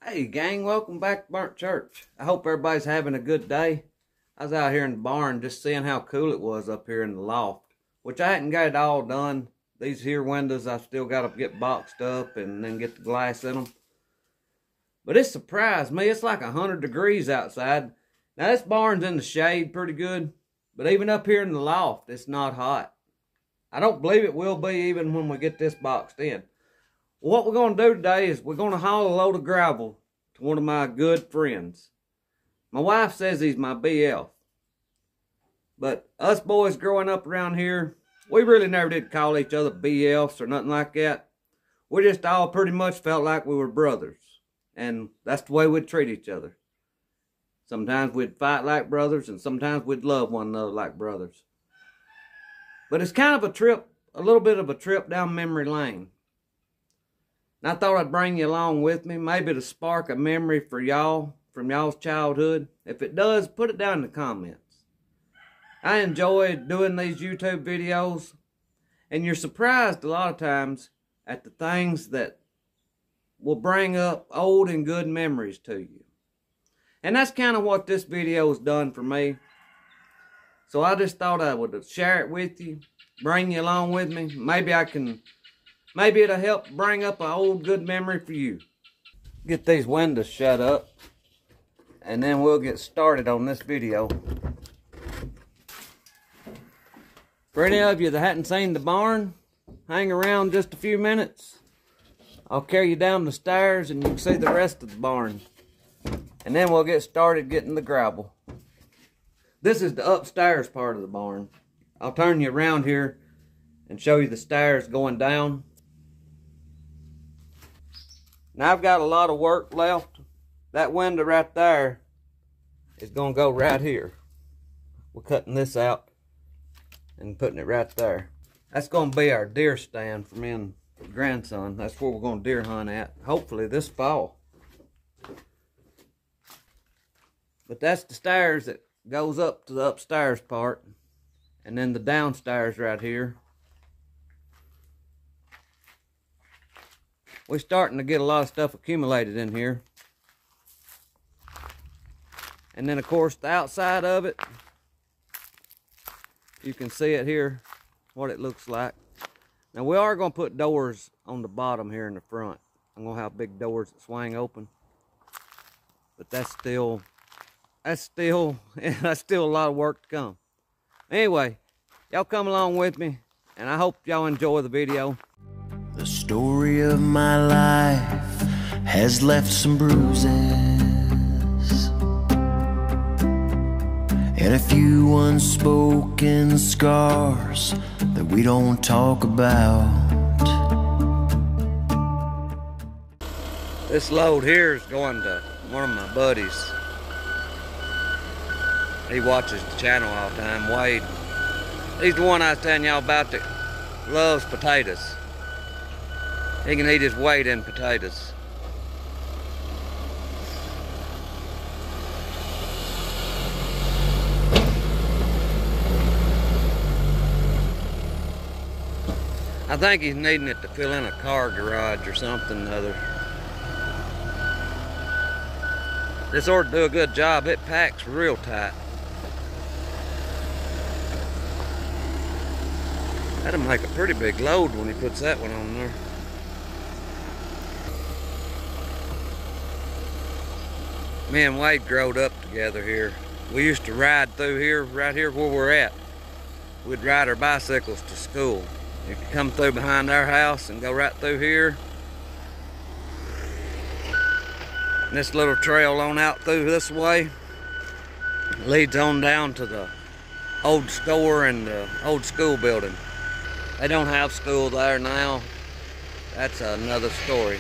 Hey gang, welcome back to Burntchurch. I hope everybody's having a good day. I was out here in the barn just seeing how cool it was up here in the loft, which I hadn't got it all done. These here windows I still got to get boxed up and then get the glass in them. But it surprised me. It's like 100 degrees outside. Now this barn's in the shade pretty good, but even up here in the loft it's not hot. I don't believe it will be even when we get this boxed in. What we're going to do today is we're going to haul a load of gravel to one of my good friends. My wife says he's my BF. But us boys growing up around here, we really never did call each other BFs or nothing like that. We just all pretty much felt like we were brothers. And that's the way we'd treat each other. Sometimes we'd fight like brothers and sometimes we'd love one another like brothers. But it's kind of a trip, a little bit of a trip down memory lane. And I thought I'd bring you along with me, maybe to spark a memory for y'all from y'all's childhood. If it does, put it down in the comments. I enjoy doing these YouTube videos, and you're surprised a lot of times at the things that will bring up old and good memories to you. And that's kind of what this video has done for me. So I just thought I would share it with you, bring you along with me. Maybe it'll help bring up an old good memory for you. Get these windows shut up, and then we'll get started on this video. For any of you that hadn't seen the barn, hang around just a few minutes. I'll carry you down the stairs and you can see the rest of the barn. And then we'll get started getting the gravel. This is the upstairs part of the barn. I'll turn you around here and show you the stairs going down. Now I've got a lot of work left. That window right there is going to go right here. We're cutting this out and putting it right there. That's going to be our deer stand for me and grandson. That's where we're going to deer hunt at, hopefully this fall. But that's the stairs that goes up to the upstairs part, and then the downstairs right here. We're starting to get a lot of stuff accumulated in here. And then of course the outside of it, you can see it here, what it looks like. Now we are going to put doors on the bottom here in the front. I'm going to have big doors that swing open. But that's still a lot of work to come. Anyway, y'all come along with me, and I hope y'all enjoy the video. The story of my life has left some bruises and a few unspoken scars that we don't talk about. This load here is going to one of my buddies. He watches the channel all the time, Wade. He's the one I was telling y'all about that loves potatoes. He can eat his weight in potatoes. I think he's needing it to fill in a car garage or something or other. This ought to do a good job. It packs real tight. That'll make a pretty big load when he puts that one on there. Me and Wade growed up together here. We used to ride through here, right here where we're at. We'd ride our bicycles to school. You could come through behind our house and go right through here. And this little trail on out through this way leads on down to the old store and the old school building. They don't have school there now. That's another story.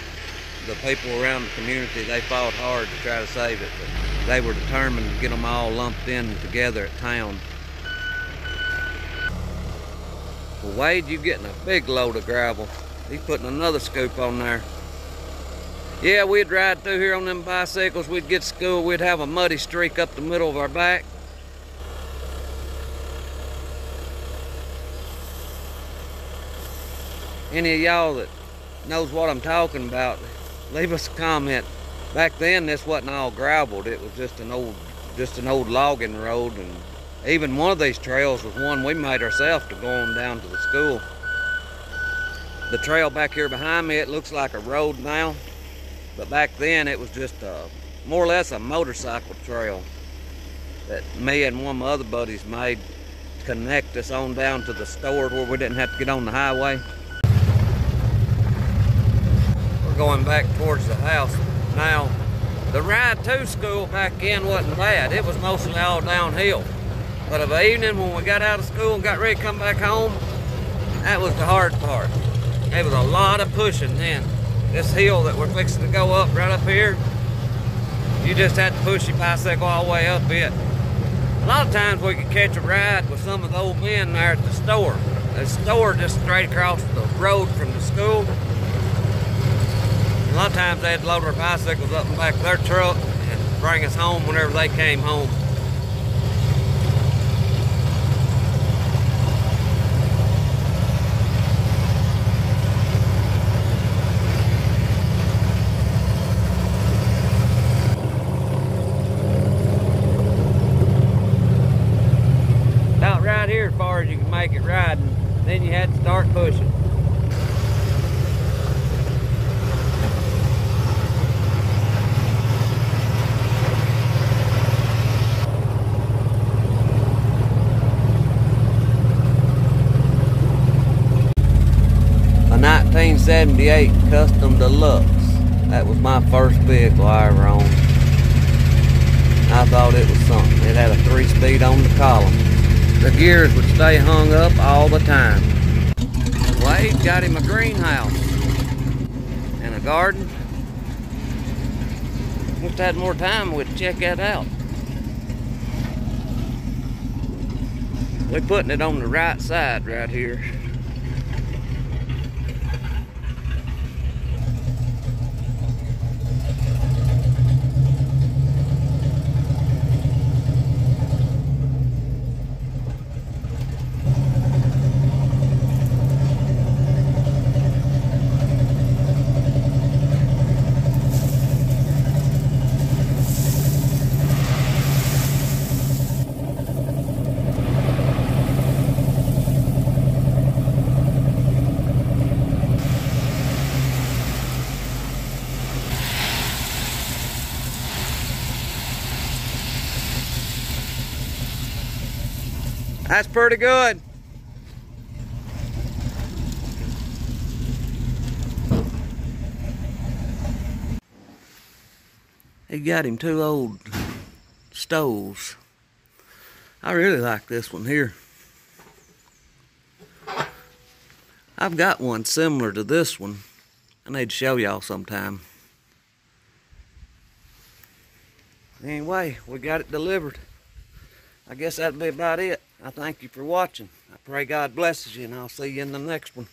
The people around the community, they fought hard to try to save it, but they were determined to get them all lumped in together at town. Well, Wade, you're getting a big load of gravel. He's putting another scoop on there. Yeah, we'd ride through here on them bicycles. We'd get to school, we'd have a muddy streak up the middle of our back. Any of y'all that knows what I'm talking about, leave us a comment Back then, this wasn't all gravelled. It was just an old logging road, and even one of these trails was one we made ourselves to go on down to the school. The trail back here behind me, it looks like a road now, but back then it was just more or less a motorcycle trail that me and one of my other buddies made to connect us on down to the store where we didn't have to get on the highway. We're going back towards the house now. The ride to school back in wasn't bad. It was mostly all downhill. But of the evening when we got out of school and got ready to come back home, that was the hard part. There was a lot of pushing then. This hill that we're fixing to go up right up here, you just had to push your bicycle all the way up it. A lot of times we could catch a ride with some of the old men there at the store. The store just straight across the road from the school. A lot of times they'd load our bicycles up in the back of their truck and bring us home whenever they came home. About right here as far as you can make it riding, then you had to start pushing. A 1978 Custom Deluxe. That was my first vehicle I ever owned. I thought it was something. It had a 3-speed on the column. The gears would stay hung up all the time. Wade got him a greenhouse and a garden. If we had more time, we'd check that out. We're putting it on the right side right here. That's pretty good. He got him 2 old stoves. I really like this one here. I've got one similar to this one. I need to show y'all sometime. Anyway, we got it delivered. I guess that'll be about it. I thank you for watching. I pray God blesses you, and I'll see you in the next one.